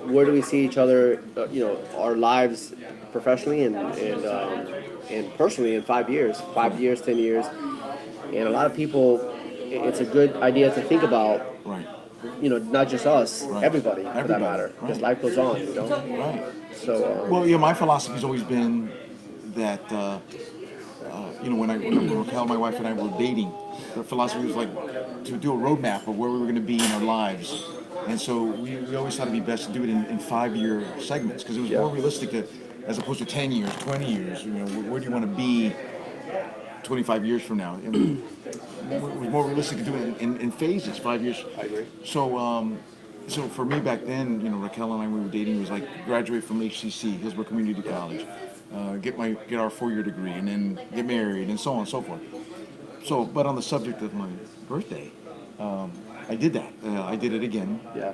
where do we see each other, our lives professionally and personally in 5 years, 5 years, 10 years, and a lot of people, it's a good idea to think about, Right. not just us, Right. everybody for that Everybody. matter, because Right. life goes on, Right. So, Well, my philosophy's always been that, when Raquel, my wife, and I were dating, the philosophy was like to do a roadmap of where we were going to be in our lives. And so we always thought it'd be best to do it in 5-year segments because it was more realistic as opposed to 10 years, 20 years. Where do you want to be 25 years from now? And it was more realistic to do it in phases, 5 years. I agree. So for me back then, Raquel and I, we were dating, it was like graduate from HCC, Hillsborough Community College, get our 4-year degree, and then get married, and so on and so forth. So, but on the subject of my birthday, I did that. I did it again. Yeah.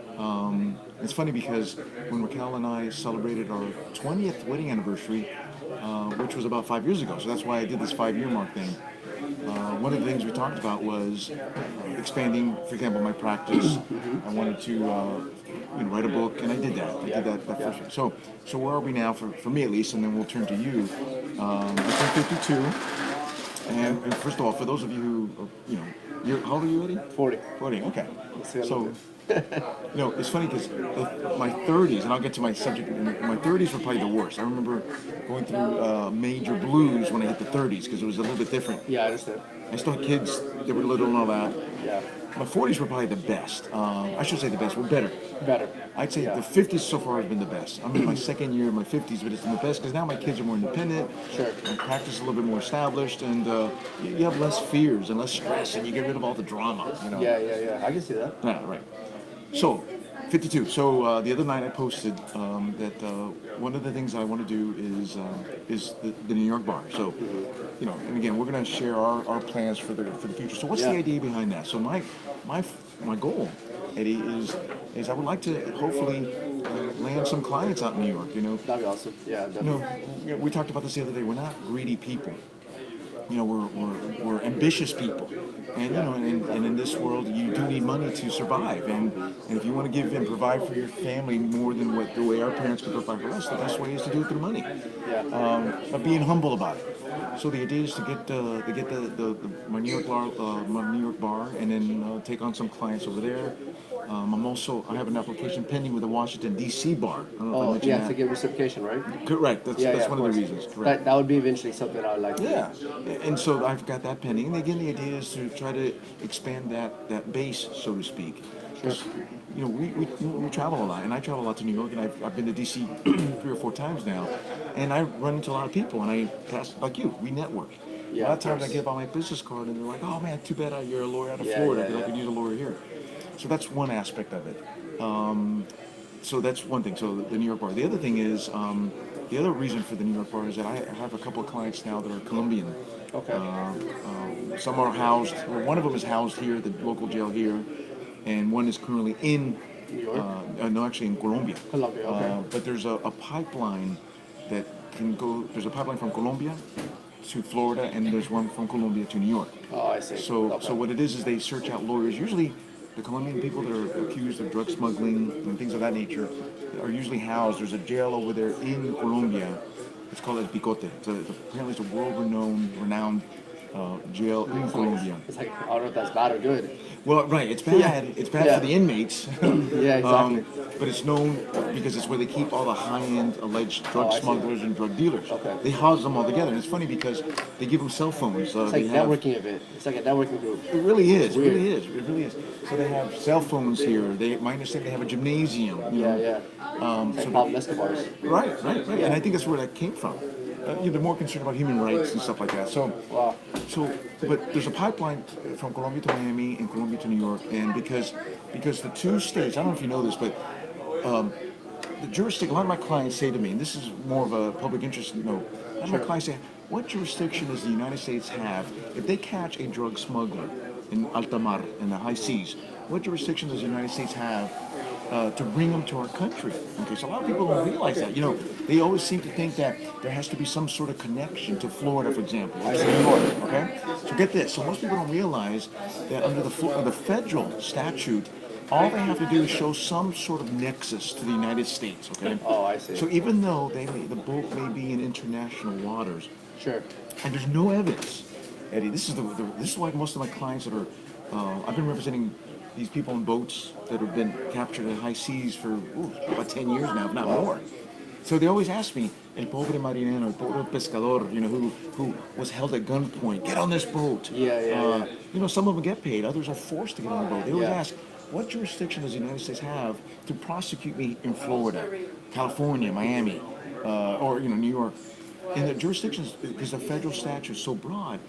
It's funny because when Raquel and I celebrated our 20th wedding anniversary, which was about 5 years ago, so that's why I did this 5-year mark thing. One of the things we talked about was expanding, for example, my practice. I wanted to, write a book, and I did that. I did that first year. So where are we now, for me at least, and then we'll turn to you. I turned 52, and first of all, for those of you who, how old are you, Eddie? 40. 40, okay. So, it's funny because my 30s, and I'll get to my subject, my 30s were probably the worst. I remember going through major blues when I hit the 30s because it was a little bit different. Yeah, I understand. I still had kids that were little and all that. Yeah. My 40s were probably the best. I should say the best. We're better. Better. I'd say the 50s so far has been the best. I'm in my second year of my 50s, but it's been the best because now my kids are more independent. Sure. My practice is a little bit more established, and you have less fears and less stress, and you get rid of all the drama. Yeah. I can see that. Yeah, right. So, 52. So the other night I posted that one of the things I want to do is the New York bar. So, and again, we're going to share our plans for the future. So, what's the idea behind that? So, my goal, Eddie, is I would like to hopefully land some clients out in New York. That'd be awesome. Yeah, definitely. We talked about this the other day. We're not greedy people. We're ambitious people, and and in this world you do need money to survive, and if you want to give and provide for your family more than the way our parents could provide for us, the best way is to do it through money. But being humble about it. So the idea is to get my New York bar, and then take on some clients over there. I have an application pending with the Washington D.C. bar. I don't know if I mentioned that. To get reciprocation, right? Correct. That's one of the reasons. Correct. That would be eventually something I would like to do. Yeah, and so I've got that pending. And again, the idea is to try to expand that base, so to speak. Because, we travel a lot, and I travel a lot to New York, and I've been to D.C. 3 or 4 times now, and I run into a lot of people, and I pass, like you, we network. Yeah, a lot of times I give out my business card, and they're like, "Oh man, too bad you're a lawyer out of Florida, because I could use a lawyer here." So that's one aspect of it. So that's one thing. So the New York bar. The other thing is, the other reason for the New York bar is that I have a couple of clients now that are Colombian. Okay. Some are housed. Well, one of them is housed here at the local jail here, and one is currently in New York? No, actually in Colombia. Colombia, okay. But there's a pipeline that can go. There's a pipeline from Colombia to Florida, and there's one from Colombia to New York. Oh, I see. So what it is they search out lawyers. Usually, the Colombian people that are accused of drug smuggling and things of that nature are usually housed. There's a jail over there in Colombia. It's called El Picote. Apparently, it's a renowned jail in Colombia. It's like, I don't know if that's bad or good. Well, right, it's bad. Yeah. It's bad for the inmates. Yeah, exactly. But it's known because it's where they keep all the high-end alleged drug smugglers and drug dealers. Okay. They house them all together, and it's funny because they give them cell phones. It's like networking event. It's like a networking group. It really is. It really is. It really is. So they have cell phones here. My understanding, they have a gymnasium. Yeah. So Pablo Escobar's. Right. Yeah. And I think that's where that came from. They're more concerned about human rights and stuff like that. But there's a pipeline from Colombia to Miami and Colombia to New York, and because the two states, I don't know if you know this, but the jurisdiction. A lot of my clients say to me, and this is more of a public interest note. A lot of my clients say, "What jurisdiction does the United States have if they catch a drug smuggler in alta mar, in the high seas? What jurisdiction does the United States have to bring them to our country?" Okay, so a lot of people don't realize that. They always seem to think that there has to be some sort of connection to Florida, for example, or to New York. Okay, so get this. So most people don't realize that under the federal statute, All they have to do is show some sort of nexus to the United States, okay? Oh, I see. So even though the boat may be in international waters, Sure. and there's no evidence, Eddie, this is this is why most of my clients that are, I've been representing these people in boats that have been captured at high seas for about 10 years now, if not more. So they always ask me, el pobre marinero, el pobre pescador, who was held at gunpoint, get on this boat. Yeah. Some of them get paid, others are forced to get on the boat. They always Yeah. ask, what jurisdiction does the United States have to prosecute me in Florida, California, Miami, or New York? And the jurisdictions, because the federal statute is so broad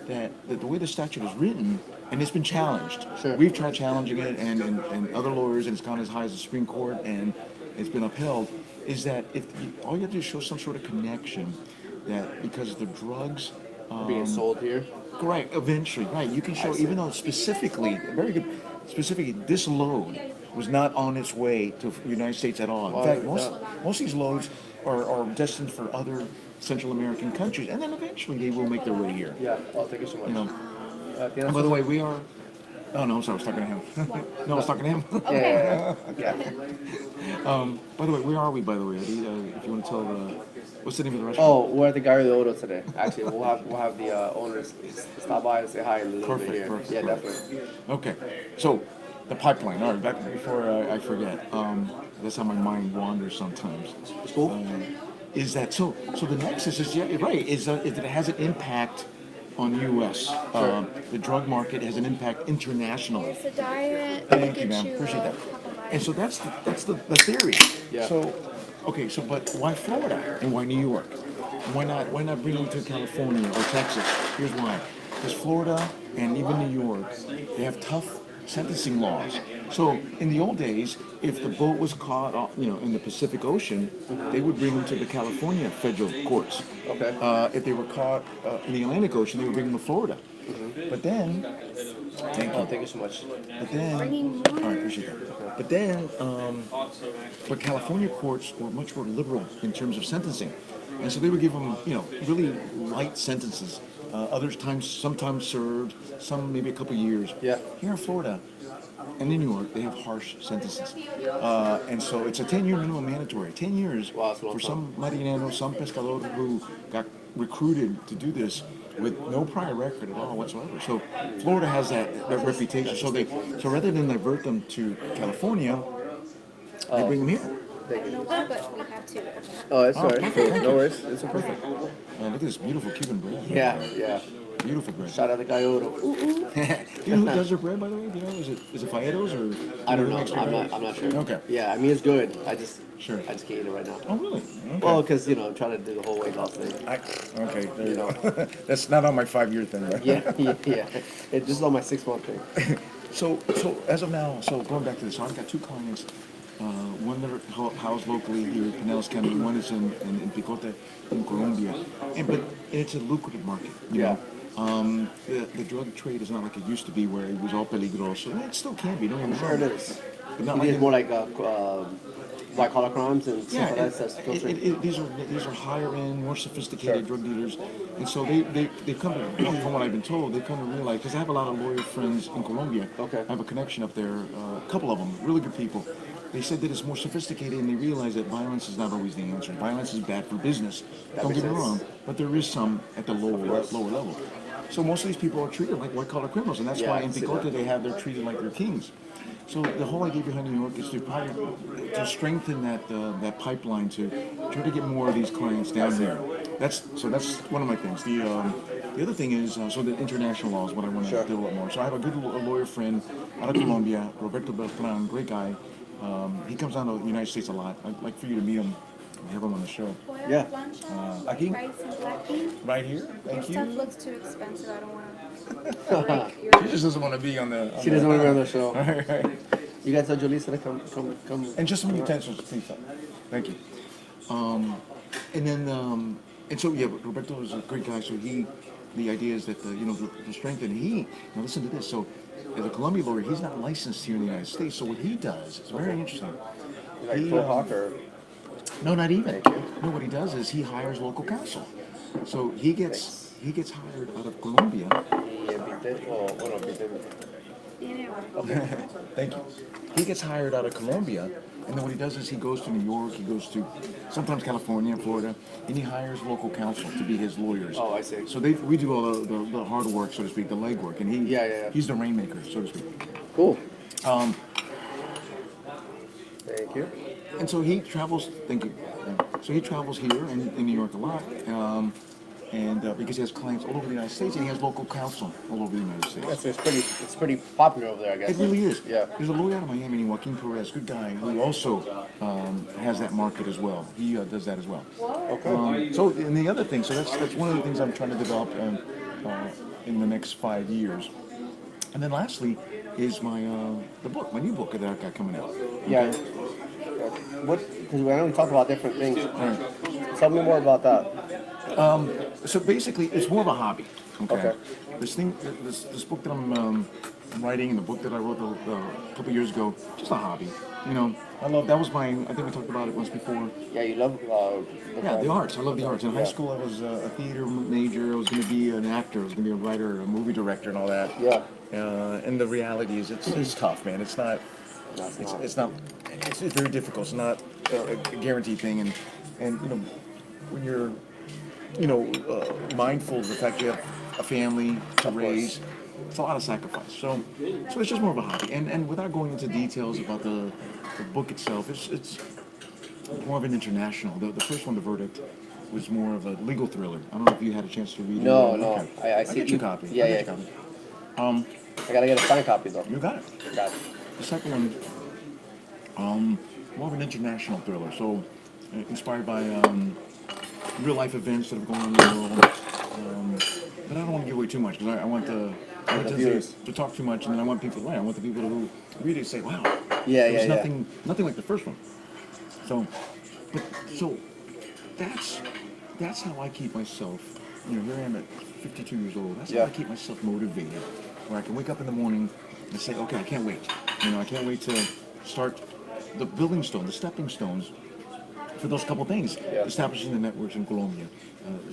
that the way the statute is written, and it's been challenged. Sure. We've tried challenging it, and other lawyers, and it's gone as high as the Supreme Court, and it's been upheld. Is that all you have to do is show some sort of connection, that because the drugs Being sold here. right, eventually, right, you can show, even though specifically, very good, specifically, this load was not on its way to the United States at all. In fact, most of these loads are destined for other Central American countries, and then eventually they will make their way here. Yeah. Oh, thank you so much. And by the way, we are. Oh no, I'm sorry, I was talking to him. No, I was talking to him. Yeah. By the way, where are we? By the way, Eddie? If you want to tell what's the name of the restaurant? Oh, we're at the Gallery de Oro today. Actually, we'll have the owners stop by and say hi a little bit here. Perfect. Yeah, definitely. Okay, so the pipeline. All right, back before I forget. That's how my mind wanders sometimes. Cool. Is that so? So the nexus is right. Is that it has an impact on the U.S. The drug market has an impact internationally. It's a diet. Thank you, ma'am. Appreciate that. And so that's the theory. Yeah. So, okay. So, but why Florida and why New York? Why not bring them to California or Texas? Here's why. Because Florida and even New York, they have tough sentencing laws. So in the old days, if the boat was caught, in the Pacific Ocean, they would bring them to the California federal courts. Okay. If they were caught in the Atlantic Ocean, they would bring them to Florida. But then, Thank you so much. but then, all right, appreciate that. But then, but California courts were much more liberal in terms of sentencing, and so they would give them, really light sentences. Sometimes served, some maybe a couple years. Yeah. Here in Florida and in New York, they have harsh sentences, and so it's a 10-year minimum mandatory. 10 years Wow, that's a long for time. some marinero, some pescador who got recruited to do this with no prior record at all whatsoever. So Florida has that reputation. So rather than divert them to California, they bring them here. No, but we have to. Oh, it's all right. perfect. No worries. It's okay. Perfect. Look at this beautiful Cuban bread. Yeah. Beautiful bread. Shout out to Gallery de Oro. Do you know who does their bread, by the way? Do you know? Is it Faedos or? I don't know. Extra I'm bread? not sure. Okay. Yeah, I mean it's good. I just Sure. can't eat it right now. Oh, really? Okay. Well, because I'm trying to do the whole weight loss thing. Okay, there you go. That's not on my 5-year thing, right? Yeah. It's just on my 6-month thing. So as of now, going back to this, so I've got 2 clients. One that are housed locally here in Pinellas County. One is in Picote, in Colombia. But it's a lucrative market. You know? The drug trade is not like it used to be, where it was all peligroso. It still can be. Don't get me Sure wrong. it is. But not It like is more like white collar crimes and stuff like that. That's filtering. these are higher end, more sophisticated drug dealers, and so they come to, from what I've been told, they come to realize, because I have a lot of lawyer friends in Colombia. Okay. I have a connection up there, a couple of them, really good people. They said that it's more sophisticated, and they realize that violence is not always the answer. Violence is bad for business. Don't makes get me sense. wrong, but there is some at the lower level. So most of these people are treated like white collar criminals, and that's Yeah, why I in see Picote that. they're treated like they're kings. So the whole idea behind New York is to strengthen that pipeline, to try to get more of these clients down here. That's one of my things. The other thing is the international law is what I want to develop more. So I have a good lawyer friend out of Colombia, Roberto Beltran, great guy. He comes down to the United States a lot. I'd like for you to meet him. Have him on the show. Yeah. Aquí? Rice and black beans. Right here. Your Thank stuff you. looks too expensive. I don't want to break your. She just doesn't want to be on the. She doesn't want to be on the show. All right. You guys tell Julissa to come. And just some utensils, please. Thank you. And then, and so Roberto is a great guy. So the idea is that the strength, and now listen to this. So as a Colombia lawyer, he's not licensed here in the United States. So what he does is very interesting. Like Pro Hawk or No, not even. No, what he does is he hires local counsel. So he gets hired out of Colombia. Yeah. Okay. Thank you. He gets hired out of Colombia, and then what he does is he goes to New York, he goes to sometimes California, Florida, and he hires local counsel to be his lawyers. Oh, I see. So we do all the hard work, so to speak, the legwork, and he's the rainmaker, so to speak. Cool. Um, Thank you. and so he travels. Thank you. So he travels here in New York a lot, and because he has clients all over the United States, and he has local counsel all over the United States. Yes, it's pretty popular over there, I guess. It really is. Yeah. There's a lawyer out of Miami named Joaquin Perez, good guy, who also has that market as well. He does that as well. Okay. So, and the other thing, so that's one of the things I'm trying to develop in the next 5 years. And then lastly is my my new book that I've got coming out. Yeah. What? Because we only talk about different things. Right. Tell me more about that. So basically, it's more of a hobby. Okay. Okay. This book that I'm writing, and the book that I wrote a couple years ago, just a hobby. You know, I love that was my. I think we talked about it once before. Yeah, you love. Yeah, the arts. I love the arts. In high school, I was a theater major. I was going to be an actor. I was going to be a writer, a movie director, and all that. Yeah. And the reality is, it's tough, man. It's not. It's not. It's very difficult. It's not a guaranteed thing. And you know, when you're mindful of the fact you have a family to raise, it's a lot of sacrifice. So it's just more of a hobby. And without going into details about the book itself, it's more of an international. The first one, The Verdict, was more of a legal thriller. I don't know if you had a chance to read it. No. Okay. I I'll see get you a copy. Yeah, I'll yeah. get you a copy. I gotta get a signed copy though. You got it. Got it. The second one, more of an international thriller. So inspired by real life events that have gone on in the world. But I don't want to give away too much because I want the viewers to talk too much, and then I want people to learn. I want the people who read it say, "Wow, Yeah, there's yeah, nothing like the first one." So that's how I keep myself. You know, here I am at 52 years old. That's how I keep myself motivated. Where I can wake up in the morning and say, "Okay, I can't wait. You know, I can't wait to start the building stone, the stepping stones." For those couple things, establishing the networks in Colombia,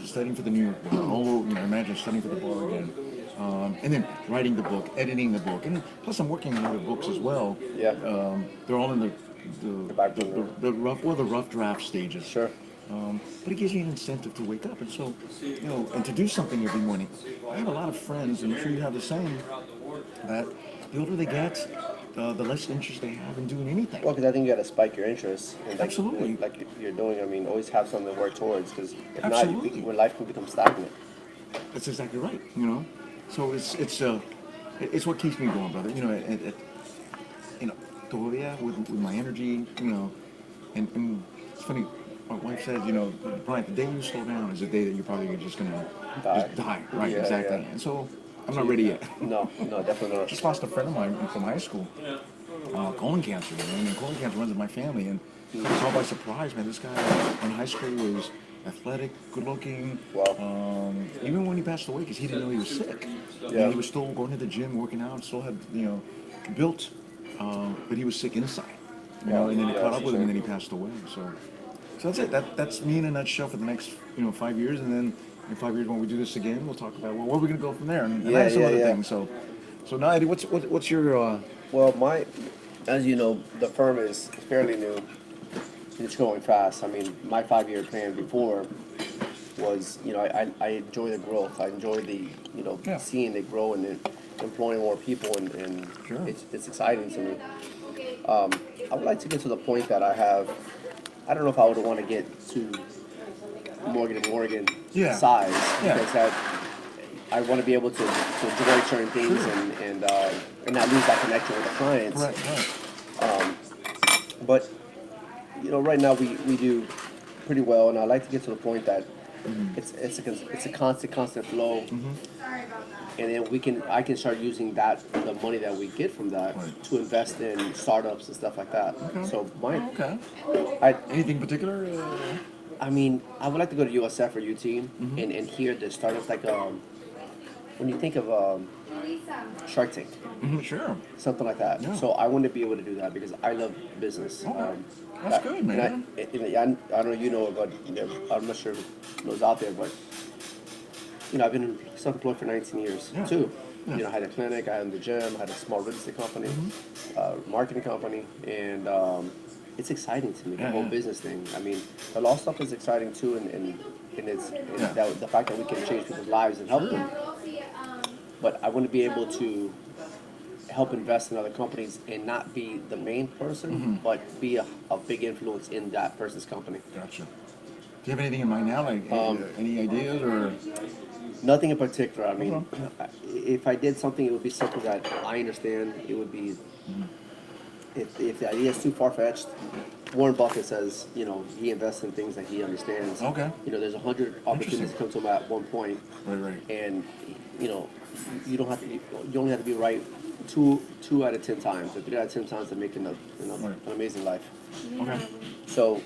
studying for the New York bar, imagine studying for the bar again, and then writing the book, editing the book, and plus I'm working on other books as well. Yeah. They're all in the rough draft stages. Sure. But it gives me an incentive to wake up, and so and to do something every morning. I have a lot of friends, and I'm sure you have the same. That the older they get, the less interest they have in doing anything. Well, because I think you got to spike your interest. And Absolutely. Like you're doing. I mean, always have something to work towards. Because if Absolutely. not, when life can become stagnant. That's exactly right. So it's what keeps me going, brother. Todavía with my energy. And it's funny. My wife said, Bryant, the day you slow down is the day that you're probably just gonna die. Right? Yeah, exactly. yeah. And so I'm not ready yet. No, definitely not. Just lost a friend of mine from high school, colon cancer. And colon cancer runs in my family, and it's all by surprise, man. This guy in high school was athletic, good-looking. Wow. Even when he passed away, because he didn't know he was sick. Yeah. And he was still going to the gym, working out, still had built, but he was sick inside. And then it caught up with him, and then he passed away. So that's it. That's me in a nutshell for the next 5 years, and then in 5 years when we do this again, we'll talk about where we're going to go from there, and I have some other things. So now, Eddie, what's your? Well, as you know, the firm is fairly new. It's growing fast. I mean, my 5-year plan before was, I enjoy the growth. I enjoy the, seeing it grow and employing more people, and Sure. it's exciting to me. I would like to get to the point that I don't know if I would want to get to Morgan & Morgan size, because I want to be able to enjoy certain things and not lose that connection with the clients. Right. But right now we do pretty well, and I like to get to the point that it's a constant flow, and then I can start using the money that we get from that to invest in startups and stuff like that. Okay. So Anything particular? I mean, I would like to go to USF or UT and hear the startups like when you think of Shark Tank. Sure. Something like that. Yeah. So I want to be able to do that because I love business. That's good, man. I don't know, but I'm not sure who knows out there, but I've been self-employed for 19 years too. You know, I had a clinic, I had the gym, I had a small real estate company, marketing company, and it's exciting to me, the whole business thing. I mean, the law stuff is exciting too, and the fact that we can change people's lives and help them. But I want to be able to help invest in other companies and not be the main person, but be a big influence in that person's company. Gotcha. Do you have anything in mind now? Like any ideas or? Nothing in particular. I mean, if I did something, it would be something that I understand. It would be, if the idea is too far-fetched, Warren Buffett says, you know, he invests in things that he understands. Okay. You know, there's 100 opportunities that come to him at one point. Right. And, you know, you don't have to be, you only have to be right two out of 10 times, or 3 out of 10 times to make an amazing life. Okay. So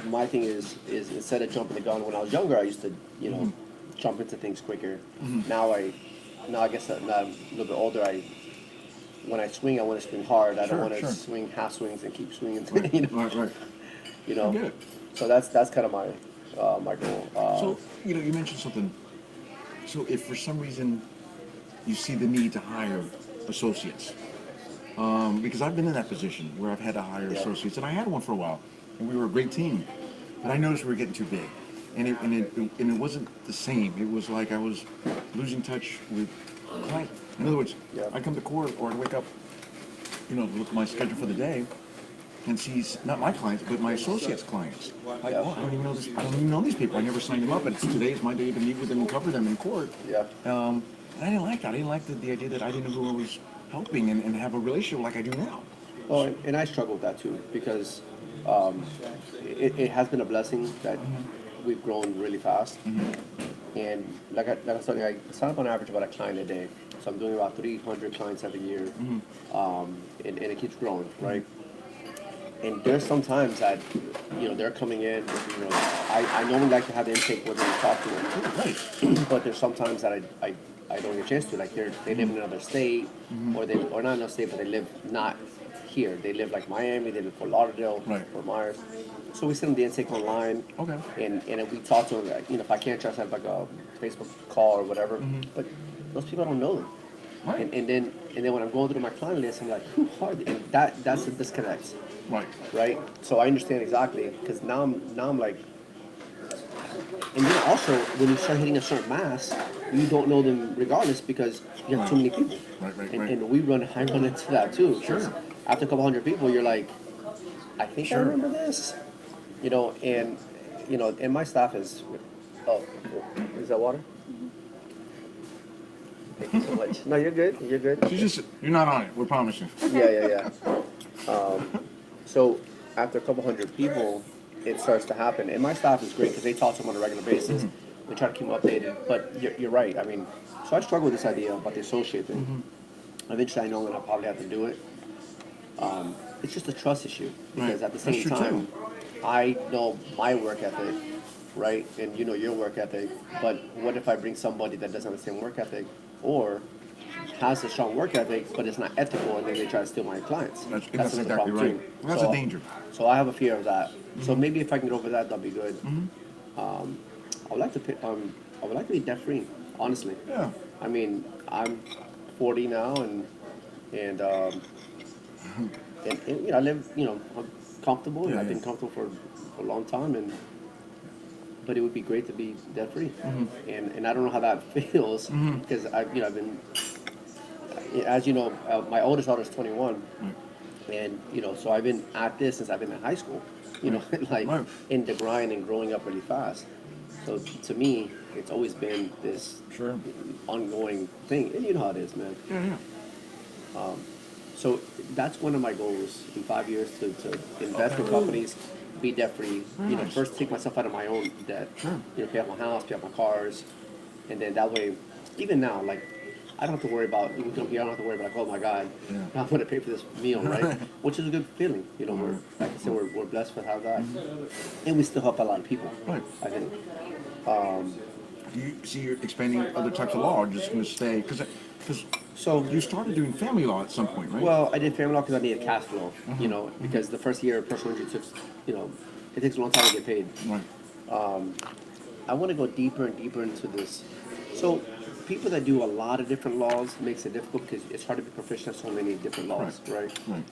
my thing is instead of jumping the gun, when I was younger, I used to, you know, jump into things quicker. Now I guess that now I'm a little bit older, when I swing, I want to swing hard. I don't want to swing half swings and keep swinging. You know? Right. You know. I get it. So that's kind of my goal. So you know, you mentioned something. So if for some reason you see the need to hire associates, because I've been in that position where I've had to hire associates, and I had one for a while, and we were a great team, but I noticed we were getting too big, and it wasn't the same. It was like I was losing touch with the client. In other words, I come to court or I wake up, you know, look at my schedule for the day, and see not my clients but my associates' clients. Like, oh, I don't even know these people. I never signed them up, but today is my day to meet with them and cover them in court. And I didn't like that. I didn't like the idea that I didn't know who I was helping and have a relationship like I do now. Oh, and I struggle with that too, because it has been a blessing that we've grown really fast. And like I was telling you, I sign up on average about a client a day. So I'm doing about 300 clients every year, and it keeps growing, right? And there's some times that, you know, they're coming in, you know, I normally like to have the intake with them and talk to them, but there's sometimes that I don't get a chance to, like they live in another state, or not another state, but they live not here. They live like Miami, they live Fort Lauderdale, Fort Myers. So we send them the intake online, and we talk to them. Like, you know, if I can't trust, I have like a Facebook call or whatever. But those people, I don't know them. And then when I'm going through my client list, I'm like, who are they? And that's a disconnect. Right. So I understand exactly, because now I'm like, and then also when you start hitting a certain mass, you don't know them regardless because you have too many people. And I run into that too. After a couple hundred people, you're like, I think I remember this. You know, and my staff is, is that water? Thank you so much. No, you're good. You're good. You're not on it. We're promising. Yeah. So after a couple hundred people, it starts to happen. And my staff is great because they talk to them on a regular basis. We try to keep them updated. But you're right. I mean, so I struggle with this idea about the associate thing. Eventually, I know that I'll probably have to do it. It's just a trust issue because at the same time, I know my work ethic, right? And you know your work ethic. But what if I bring somebody that doesn't have the same work ethic, or has a strong work ethic, but it's not ethical, and then they try to steal my clients? That's exactly right. Well, that's a danger. So I have a fear of that. So maybe if I can get over that, that'll be good. I would like to be debt free, honestly. Yeah. I mean, I'm 40 now, and you know, I live, you know, I'm comfortable, and I've been comfortable for a long time, but it would be great to be debt free, and I don't know how that feels because I've been, as you know, my oldest daughter is 21, and you know, so I've been at this since I've been in high school, you know, like in the grind and growing up really fast. So to me, it's always been this ongoing thing, and you know how it is, man. So that's one of my goals in 5 years to invest in companies, be debt free. You know, first take myself out of my own debt. You know, pay off my house, pay off my cars, and then that way, even now, like I don't have to worry about even come here. I don't have to worry about like, oh my God, I'm going to pay for this meal, right? Which is a good feeling. You know, we're like I said, we're blessed to have that, and we still help a lot of people. I think. Do you see you're expanding other types of law, or just going to stay? So you started doing family law at some point, right? Well, I did family law because I needed cash flow, you know, because the first year of personal injury took, you know, it takes a long time to get paid. I want to go deeper and deeper into this. So people that do a lot of different laws makes it difficult because it's hard to be proficient in so many different laws, right? Right.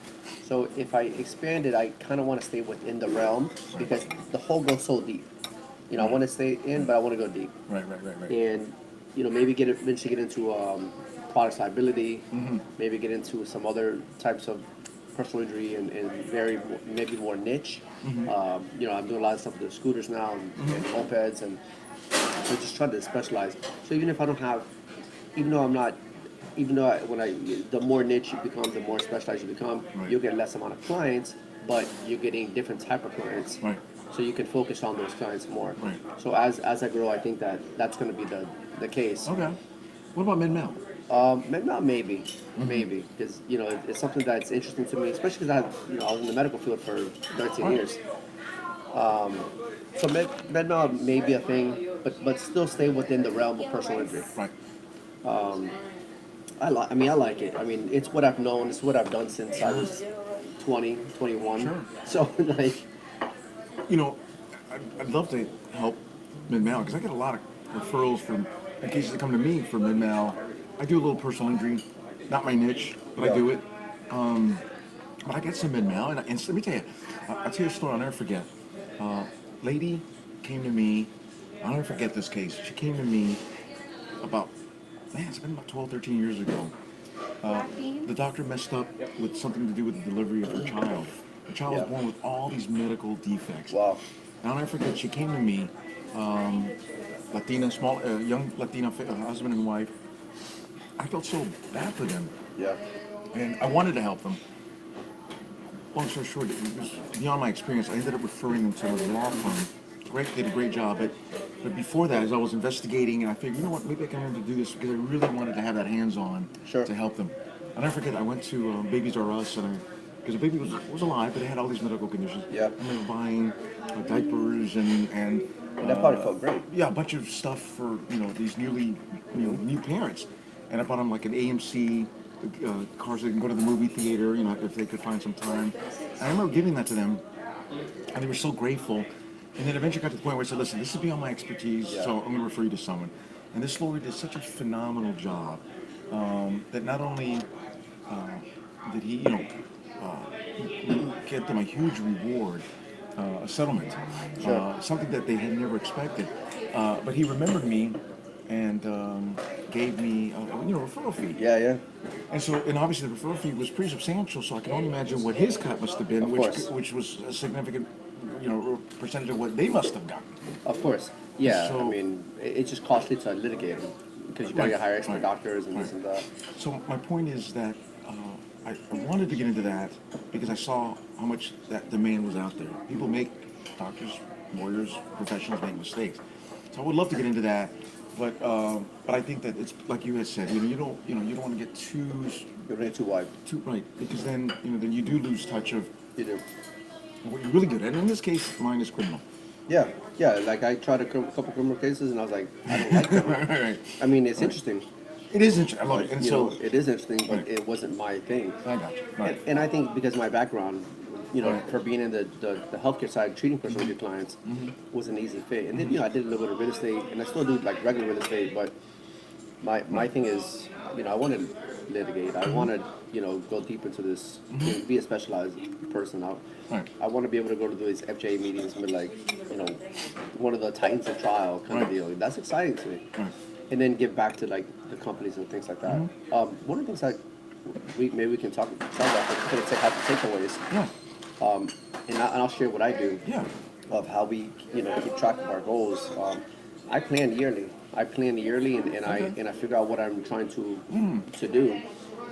So if I expand it, I kind of want to stay within the realm because the whole goes so deep. You know, I want to stay in, but I want to go deep. Right. And maybe eventually get into product liability, maybe get into some other types of personal injury and maybe more niche. I'm doing a lot of stuff with the scooters now and mopeds, and so just trying to specialize. So even if I don't have, even though I'm not, even though the more niche you become, the more specialized you become, you'll get less amount of clients, but you're getting different type of clients. Right. So you can focus on those clients more. Right. So as I grow, I think that's going to be the case. Okay. What about mid-mal? Maybe, because it's something that's interesting to me, especially because I was in the medical field for 13 years. So med-mal may be a thing, but still stay within the realm of personal injury. Right. I like it. I mean, it's what I've known. It's what I've done since I was 20, 21. Sure. So like, I'd love to help mid-mal because I get a lot of referrals from cases that come to me for mid-mal. I do a little personal injury, not my niche, but I do it. But I get some mid-mal, and let me tell you, I'll tell you a story I'll never forget. Lady came to me, I'll never forget this case. She came to me it's been about 12, 13 years ago. The doctor messed up with something to do with the delivery of her child. The child was born with all these medical defects. wow. And I'll never forget, she came to me, Latina, young Latina husband and wife. I felt so bad for them, Yeah. and I wanted to help them. Long story short, it was beyond my experience. I ended up referring them to a law firm. Did a great job, but before that, as I was investigating, and I figured, maybe I can learn to do this because I really wanted to have that hands-on to help them. I'll never forget, I went to Babies R Us, because the baby was alive, but they had all these medical conditions. Yeah. I remember buying diapers and That probably felt great. yeah, a bunch of stuff for these new parents, and I bought them like an AMC cars so they can go to the movie theater, if they could find some time. And I remember giving that to them, and they were so grateful. And then eventually got to the point where I said, "Listen, this is beyond my expertise, so I'm going to refer you to someone." And this lawyer did such a phenomenal job that not only did he, get them a huge reward, a settlement, something that they had never expected. But he remembered me and gave me a referral fee. Yeah. And obviously the referral fee was pretty substantial, so I can only imagine what his cut must have been, Of course. which was a significant percentage of what they must have gotten. Of course. Yeah. So- I mean, it's just costly to litigate them because you gotta get hire expert doctors and this and that. So my point is that I wanted to get into that because I saw how much that demand was out there. People doctors, lawyers, professionals make mistakes. So I would love to get into that, but I think that it's like you had said. You don't want to get too Too wide. right, because then then you do lose touch of You do. what you're really good at. And in this case, mine is criminal. Yeah. Like I tried a couple criminal cases and I was like, I don't like them. Right. I mean, it's interesting. It is interesting. I love it. And so it is interesting, but it wasn't my thing. I got you. Right. And I think because of my background, Right. for being in the healthcare side, treating personal injury clients was an easy fit. And then, I did a little bit of real estate, and I still do like regular real estate, but my thing is, I want to litigate. I want to, go deep into this, be a specialized person. Right. I want to be able to go to these FJ meetings and be like, one of the titans of trial kind of deal. That's exciting to me. Right. And then give back to like the companies and things like that. One of the things that maybe we can talk about, have the takeaways. Yeah. And I'll share what I do. Yeah. Of how we, keep track of our goals. I plan yearly. And I figure out what I'm trying to do,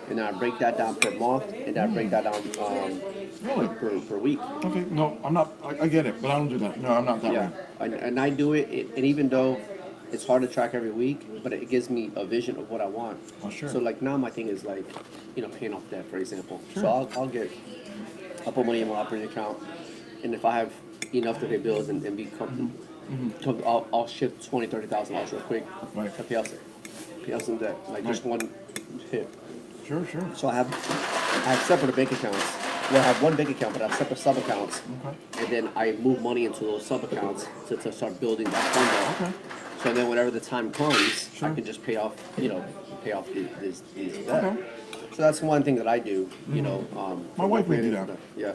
and then I break that down per month, and then I break that down Really? per week. Okay. No, I'm not. I get it, but I don't do that. No, I'm not that way. And I do it, and even though it's hard to track every week, but it gives me a vision of what I want. Oh, sure. So like now my thing is like, paying off debt, for example. Sure. So I'll put money in my operating account, and if I have enough to pay bills and be comfortable, I'll shift $20,000-$30,000 real quick to pay off some debt, like just one hit. Sure. So I have separate bank accounts. Well, I have one bank account, but I have separate sub accounts, Okay. and then I move money into those sub accounts to start building that fund up. Okay. So then whenever the time comes, Sure. I can just pay off these debt. Okay. So that's one thing that I do, you know. My wife may do that. Yeah.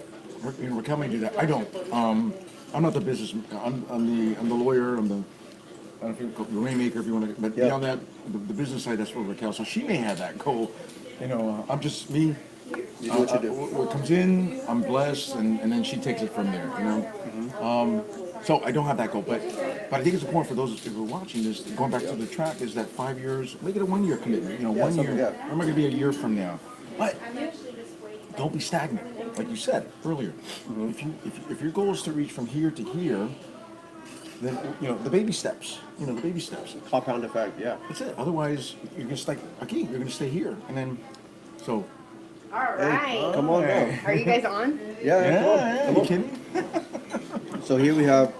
You know, Raquel may do that. I don't. I'm not the business. I'm the lawyer. I'm the I don't know if you call it the rainmaker if you want to. But Yeah. beyond that, the business side, that's for Raquel. So she may have that goal. You know, I'm just me. You do what you do. What comes in, I'm blessed, and then she takes it from there. You know. So I don't have that goal, but I think it's important for those who are watching this, going back to the track, is that 5 years, make it a 1 year commitment. You know, Yeah, 1 year. something, yeah. Where am I going to be a year from now? But don't be stagnant, like you said earlier. If your goal is to reach from here to here, then you know the baby steps. You know the baby steps. Compound effect, yeah. That's it. Otherwise, you're gonna stay. Okay, you're gonna stay here, and then so. All right. Come on now. Are you guys on? Yeah, come on. You kidding? So here we have.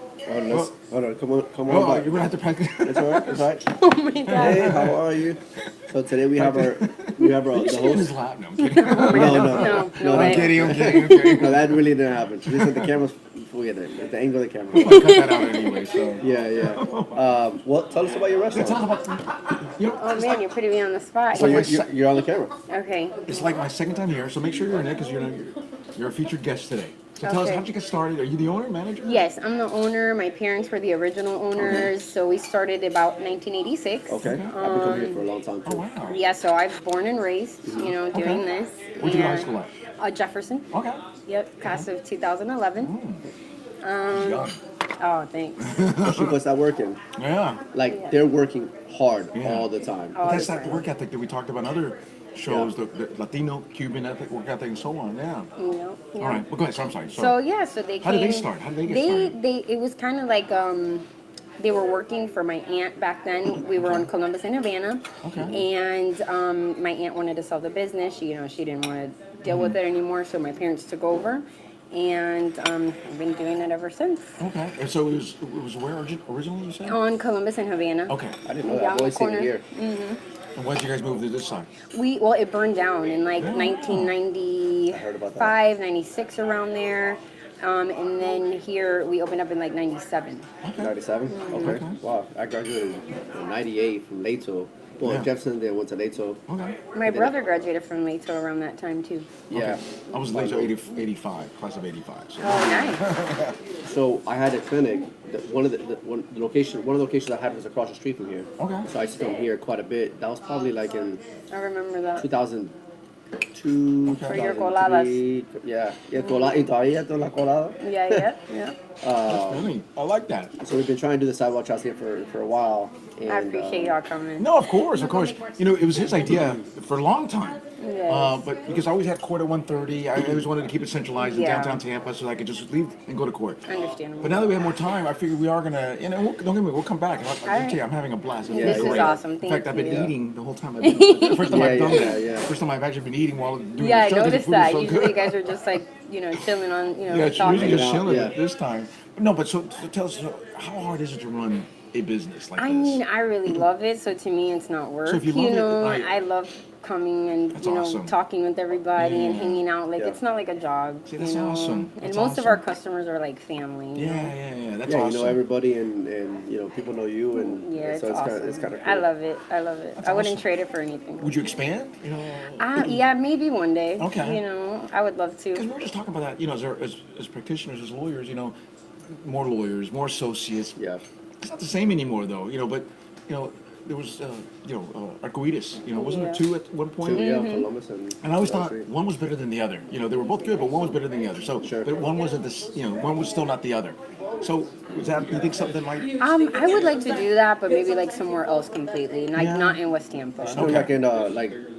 Hold on, come on Oh, back. you're gonna have to practice. It's all right. It's all right. Oh my god. Hey, how are you? So today we have our You the sit in his host. lap. No, I'm kidding. No I'm way. kidding. I'm kidding. Okay. No, that really didn't happen. Listen, the camera's forget it. The angle of the camera. Cut that out anyway. So. Yeah. Well, tell us about your Let's talk restaurant. about. You know, Oh man, you're putting me on the spot. So here. you're on the camera. Okay. it's like my second time here, so make sure you're in it because you're a featured guest today. So tell us, Okay. how'd you get started? Are you the owner, manager? Yes, I'm the owner. My parents were the original owners, so we started about 1986. Okay. I've been coming here for a long time Oh too. wow. Yeah, so I was born and raised, you know, doing Okay. this. Where'd you go to high And, school at? Jefferson. Okay. Yep, class of 2011. Young. Oh, thanks. She puts that work in. Yeah. Like they're working hard Yeah. all the time. Oh, But that's the that time. work ethic that we talked about in other shows, the Latino, Cuban ethic, work ethic, and so on. Yeah. You know, yeah. All right. Well, go ahead. So I'm sorry. So yeah, so they came. How did they start? How did they get started? It was kind of like they were working for my aunt back then. We were on Columbus and Havana. Okay. And my aunt wanted to sell the business. She didn't want to deal with it anymore, so my parents took over, and I've been doing it ever since. Okay. And so it was where originally you said? On Columbus and Havana. Okay. I didn't know that. Down I've the always seen it corner. here. And when did you guys move to this side? It burned down in like I heard about 1995, 96 around there. And then here we opened up in like 97. 97? Okay. Wow. I graduated in 98 from Lato. Well, Yeah. Jefferson then went to Lato. Okay. My brother graduated from Lato around that time too. Yeah. I was late 85, class of 85. So. Oh, nice. So I had a clinic. One of the locations I had was across the street from here. Okay. So I used to come here quite a bit. That was probably like in I remember that. 2002, For your 2003. Yeah. Y todavía toda la colada. Yeah. Really? I like that. So we've been trying to do the sidewalk chats here for a while. And, I appreciate y'all coming. No, of course. You know, it was his idea for a long time. Yes. But because I always had court at 1:30, I always wanted to keep it centralized in Yeah. downtown Tampa so I could just leave and go to court. Understandable. But now that we have more time, I figured we are gonna, don't get me, we'll come back. I'll right. tell you, I'm having a blast. This It's is great. awesome. In Thank fact, I've been you. eating the whole time. First time I've done Yeah, that. yeah. First time I've actually been eating while doing Yeah, I the show 'cause the noticed food is that. so Usually good. you guys are just like, chilling on, Yeah, it's talking. usually just out, chilling yeah. this time. No, but so tell us, how hard is it to run a business like I this? mean, I really love it, so to me it's not work. So if you love it, like- I love coming and, That's awesome. talking with everybody and Yeah. hanging out. Like, Yeah. it's not like a job, See, that's awesome. And That's most of awesome. our customers are like family. you know? Yeah, that's Yeah, awesome. you know everybody, and people know you, and Yeah, it's so it's awesome. kind of cool. I love it. I wouldn't awesome. trade it for anything. Would you expand? You know, Yeah, maybe one day. Okay. I would love because to. we were just talking about that. You know, as practitioners, as lawyers, more lawyers, more associates. Yeah. It's not the same anymore, though. But there was, Arcoides. Wasn't there Yeah. two at one point? Two, yeah, Mm-hmm. Columbus and. And I always Wall thought Street. one was better than the other. They were both good, but one was better than the other. So, Sure. but one wasn't this. One was still not the other. So, is that you think something might? I would like to do that, but maybe like somewhere else completely, like Yeah. not in West Tampa. Still like in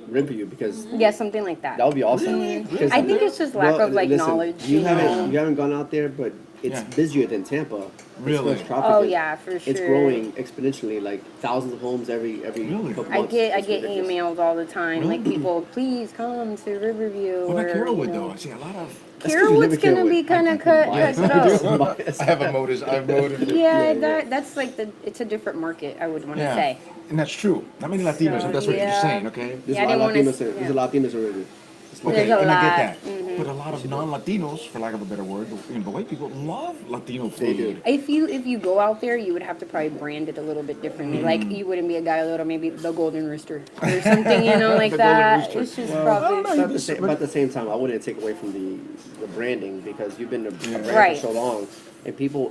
Riverview, because Yeah, something like that. that would be awesome. Because- I think it's just lack Well, of like listen, knowledge. You know? haven't gone out there, but it's Yeah. busier than Tampa. Really? As far as traffic Oh is. yeah, for sure. It's growing exponentially, like thousands of homes every Really? couple I months. get It's ridiculous. emails all the time, like Really? people, please come to Riverview. What about or, Carrollwood, though? I see a lot of. That's 'cause you live Carrollwood's in gonna be Carrollwood. kind of cut Bias. out. Bias. I have a motive. I have motive. Yeah, that's like it's a different market. I would want to Yeah, say. and that's true. Not many Latinos. So, That's what you're yeah. saying, okay? There's Yeah, I a lot didn't of wanna Latinos. s- There's a lot of Latinos already. it's Okay, There's a and I lot. get that. But a lot of non-Latinos, for lack of a better word, the white people love Latino food. They do. If you go out there, you would have to probably brand it a little bit differently. Like you wouldn't be a gallo, maybe the Golden Rooster or something, like The Golden that. Rooster. It's just I probably. don't know. But at the same time, I wouldn't take away from the branding because you've been a brand Right. for so long, and people,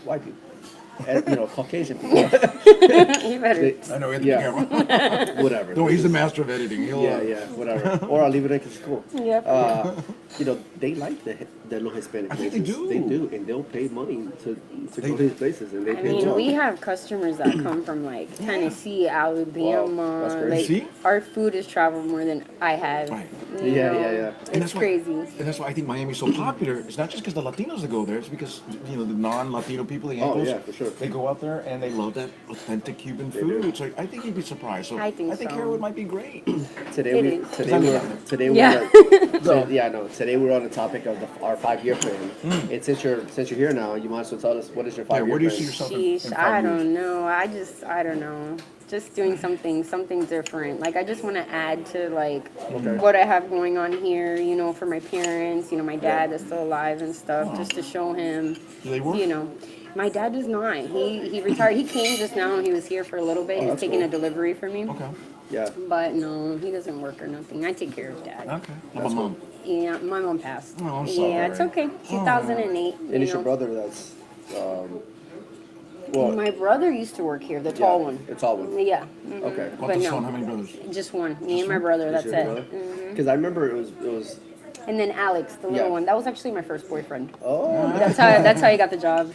white people, Caucasian people, You better. they- I know, Anthony yeah, Cameron. whatever. No, he's the master of editing. He'll, Yeah, whatever. Or I'll leave it in because it's cool. Yep. They like the Hispanic I think they places. do. They do, and they'll pay money to They go to do. these places, and they I pay mean, well. we have customers that come from like Tennessee, Alabama. Wow, that's Like crazy. our food has traveled more than I have. Right. you Yeah, know. yeah, yeah. And It's that's crazy. Why, and that's why I think Miami's so popular. It's not just because the Latinos that go there. It's because the non-Latino people, the Anglos, yeah, for sure. they go out there and they love that authentic Cuban do. food. So I think you'd be surprised. So I think so. Carrollwood might be great. Today It we is. today we Yeah. today we're on the topic of our 5-year plan. And since you're here now, you might as well tell us what is your 5-year Where do you plan? see yourself in Sheesh, 5 I years? don't know. I don't know. Just doing something different. Like I just want to add to like what I have going on here. For my parents. My dad is still alive and stuff, just to show him. Do they work? My dad does not. He retired. He came just now. He was here for a little bit. He's that's taking cool. a delivery for me. Okay. Yeah. But no, he doesn't work or nothing. I take care of dad. Okay. How about mom? Yeah, my mom passed. Oh, I'm Yeah, it's sorry. okay. 2008. And it's your brother that's My brother used to work here, the tall one. The tall one. Yeah. mhm. Okay. What's But the no. son? How many brothers? Just one. Me and my brother. That's it. Because I remember it was And then Alex, the little Yeah. one. That was actually my first boyfriend. oh That's how he got the job.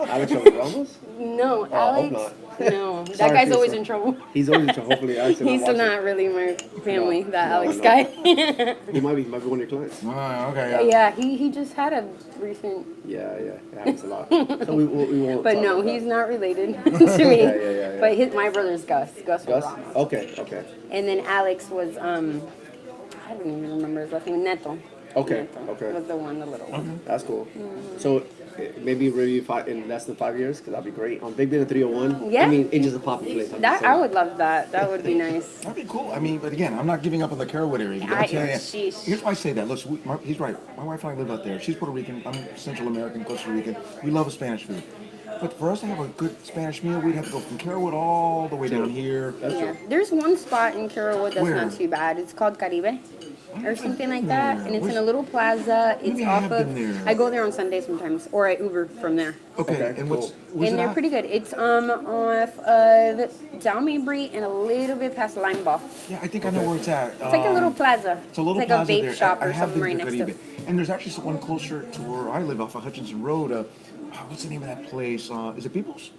Alex Ramos. No, Oh, I hope Alex. not. No, that Sorry, guy's please, always sir. in trouble. He's always in trouble. Hopefully, Alex will He's watch it. not really my family. No, that no, Alex no. guy. He might be one of your clients. Oh, okay. Yeah. Yeah, he just had a recent. Yeah, it happens a lot. So we won't. But talk no, about he's that. not related to me. Yeah. But my brother's Gus. Gus Gus. Orama. Okay. And then Alex was I don't even remember his last name. Neto. Okay, Neto okay. Was the one, the little one. That's cool. So maybe review in less than 5 years, because that'd be great. On Big Dinner 301. Yeah. I mean, it's just a popping place. I would love that. That would be nice. That'd be cool. I mean, but again, I'm not giving up on the Carrollwood area. You gotta tell you. Sheesh. Here's why I say that. Look, he's right. My wife and I live out there. She's Puerto Rican. I'm Central American, Costa Rican. We love Spanish food. But for us to have a good Spanish meal, we'd have to go from Carrollwood all the way down here. Yeah. There's one spot in Carrollwood that's Where? not too bad. It's called Caribe. Or something like that, there. and it's Where's- in a little plaza. It's Maybe I off have of. been there. I go there on Sundays sometimes, or I Uber from there. Okay, Okay, and cool. where's And it they're at? pretty good. It's off of down Mabry and a little bit past Limeball. Yeah, I think I know where it's at. It's like a little plaza. It's a little like plaza a vape there. shop I or have something been right to next to Caribe. it. And there's actually one closer to where I live off of Hutchinson Road. What's the name of that place? Is it People's?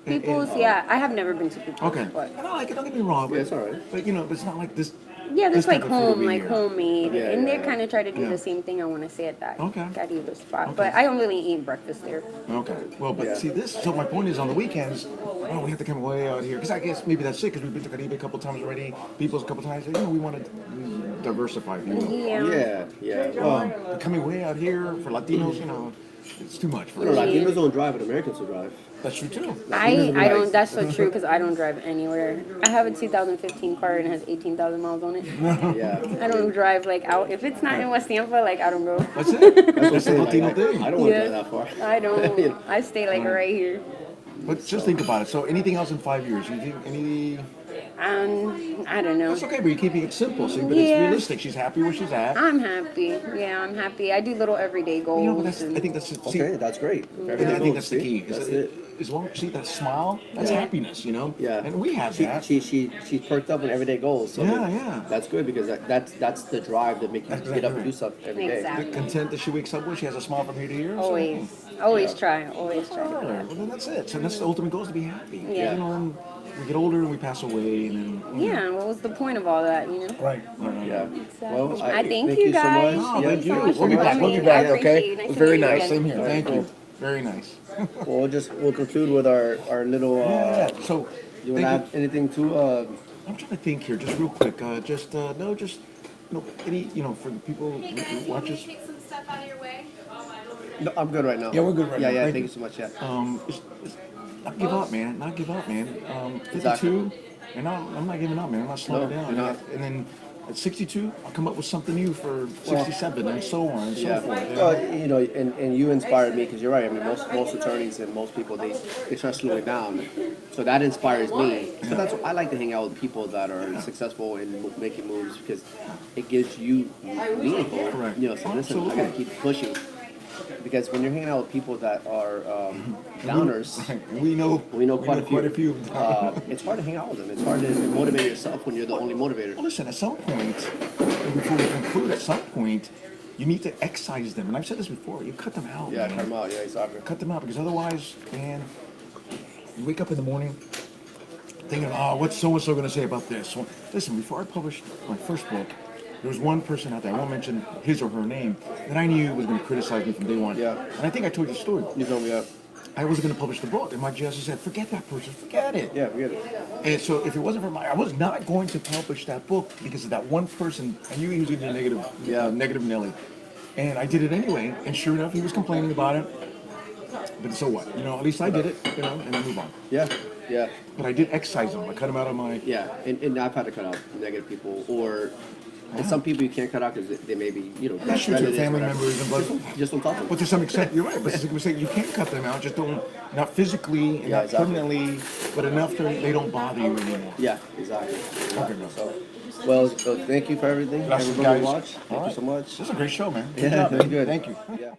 People's, yeah. I have never been to People's. Okay. But And I like it, don't get me wrong. But, Yeah, it's all right. But, it's not like this. yeah, this there's like type of food home, over like here. homemade. Yeah, and they yeah. kind of try to do Yeah. the same thing, I want to say, at that Okay. Caribe spot. Okay. But I don't really eat breakfast there. Okay. Well, but Yeah. see this. So my point is, on the weekends, we have to come way out here because I guess maybe that's it because we've been to Caribe a couple times already, People's a couple times. We want to diversify, if you will. Yeah. Well, Coming way out here for Latinos, it's too much for us. Latinos don't drive, but Americans will drive. That's true too. I Latinos don't. That's so true because I don't drive anywhere. I have a 2015 car and it has 18,000 miles on it. Yeah. I don't drive like out. If it's not in West Tampa, like I don't go. That's it. That's what I'm That's the saying. Latino Like, thing. I don't want to Yeah. drive that far. I don't. I stay like right here. But just think about it. So anything else in 5 years? You think any? I don't know. That's okay, but you're keeping it simple. See, but Yeah. it's realistic. She's happy where she's at. I'm happy. Yeah, I'm happy. I do little everyday goals. But that's, and- I think that's see, Okay, that's great. I think that's the key. That's Is it. As long as see that smile, that's happiness, Yeah. And we have She, that. she's perked up on everyday goals. So Yeah. That's good because that's the drive that makes you get up and do stuff every day. Exactly. The content that she wakes up with, she has a smile from here to here. so- Always try. Always try. All right, well then that's it. So that's the ultimate goal is to be happy. Yeah. And we get older and we pass away, and then Yeah. What was the point of all that? right. Yeah. Exactly. I thank you guys. so much. Oh, Yeah, thank you. so much We'll be for back. having We'll be me. back. I appreciate Okay. you. Nice to Very meet you nice. again. Same here. All right, Thank cool. you. Very nice. Well, we'll conclude with our little. Yeah. So You want to thank add anything to? I'm trying to think here, just real quick. Any, for the people who watch us. Take some stuff out of your way. No, I'm good right now. Yeah, we're good right now. Yeah, Thank thank you. you so much. Yeah. It's not give up, man. Not give up, man. 52, Exactly. and I'm not giving up, man. I'm not slowing No, down. you're not. And then At 62, I'll come up with something new for 67, and so on and so forth. You know? Well, you know, and you inspired me because you're right. I mean, most attorneys and most people they try to slow it down, so that inspires me. So that's I like to hang out with people that are successful in making moves because it gives you meaningful. Correct. You know, so listen, I gotta keep pushing because when you're hanging out with people that are downers. We know Quite a few. few. It's hard to hang out with them. It's hard to motivate yourself when you're the only motivator. Well, listen, at some point, and before we conclude, at some point, you need to excise them. And I've said this before, you cut them out. Yeah, man. cut them out. Yeah, exactly. Cut them out, because otherwise, man, you wake up in the morning thinking, oh, what's so-and-so going to say about this? Well, listen, before I published my first book, there was one person out there, I won't mention his or her name, that I knew was going to criticize me from day one. Yeah. And I think I told you the story. You told me that. I wasn't going to publish the book, and my judge said, forget that person, forget it. Yeah, we get it. And so if it wasn't for I was not going to publish that book because of that one person. I knew he was going to be a negative Nelly. And I did it anyway, and sure enough, he was complaining about it. But so what? You know, at least I did it, you know, and I move on. Yeah, yeah, But I did excise them. I cut them out of my... yeah. And I've had to cut out negative people, or and some people you can't cut out because they may be, you know, That's true, relatives, family whatever. members and blood. Just don't talk to them. But to some extent, you're right. But to some extent, you can't cut them out. Just don't, not physically, and Yeah, not exactly. permanently, but enough that they don't bother you anymore. Yeah, exactly. Okay, no. So, well, so thank you for everything. Gracias, Everybody guys. watch. Thank All you right. so much. This is a great show, man. Yeah, Good job, that's man. good. Thank you. Yeah.